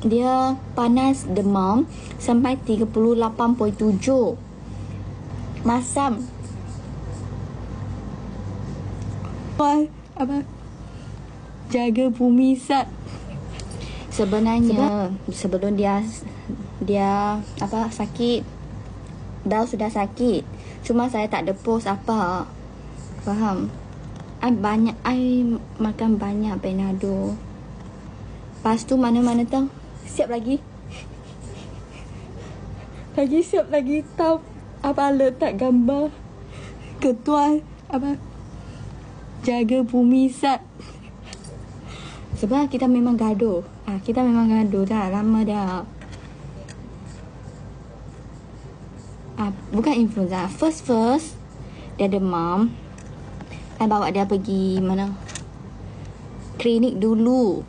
dia panas demam sampai 38.7. Masam. Apa? Jaga bumi sat. Sebenarnya sebelum dia apa sakit, dah sudah sakit. Cuma saya tak ada post apa. Faham? I makan banyak Panado. Lepas tu mana-mana tahu. Siap lagi. Siap lagi tahu apa letak gambar ketua apa jaga bumi sat. Sebab kita memang gaduh. Kita memang gaduh dah lama dah. Bukan influenza. First dia demam. I bawa dia pergi mana? Klinik dulu.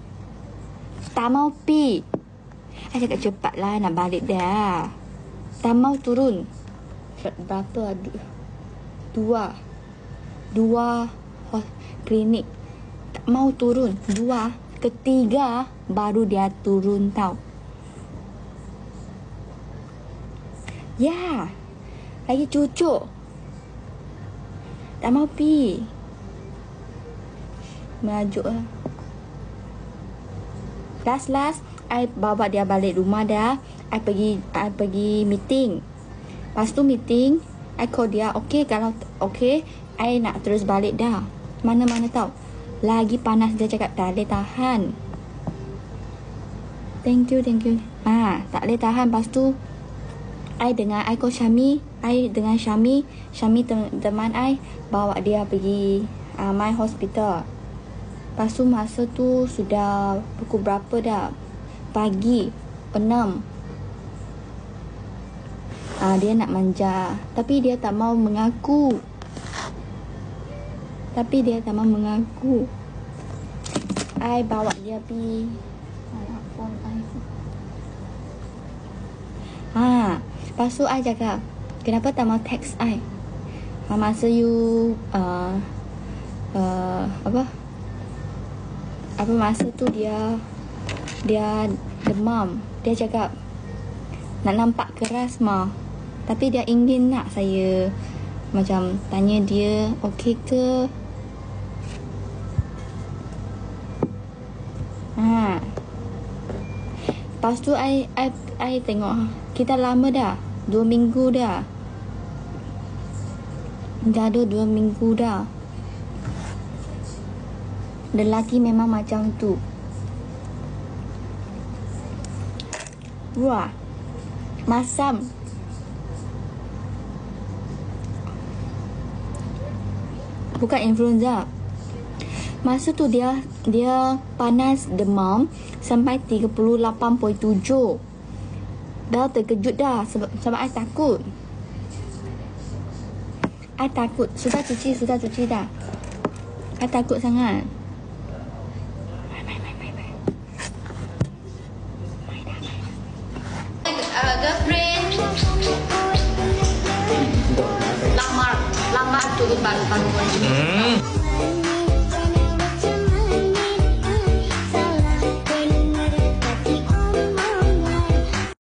Tak mau pi. I cakap cepatlah nak balik dah. Tak mau turun. Berapa? Dua klinik. Tak mau turun. 2. Ketiga baru dia turun tau. Ya. Lagi cucuk. Tak mau pi. Merajuk lah. Last I bawa dia balik rumah dah. I pergi meeting. Lepas tu meeting I call dia. Okay, kalau okay I nak terus balik dah. Mana-mana tau. Lagi panas dia cakap tak boleh tahan. Thank you. Tak boleh tahan. Lepas tu I call Syami. I dengan Syami teman I bawa dia pergi my hospital. Lepas tu masa tu sudah pukul berapa dah? Pagi 6. Dia nak manja. Tapi dia tak mau mengaku. I bawa dia pergi phone I. Lepas tu I cakap, kenapa tak mau text I? Masa you masa tu dia demam. Dia cakap nak nampak keras mah. Tapi dia ingin nak saya macam tanya dia okey ke. Lepas tu I tengok kita lama dah. 2 minggu dah. Dah ada 2 minggu dah. Lelaki memang macam tu. Wah. Masam. Bukan influenza. Masa tu dia panas demam sampai 38.7. Dah terkejut dah sebab I takut. Sudah cuci dah. I takut sangat. Girlfriend lamar turun baru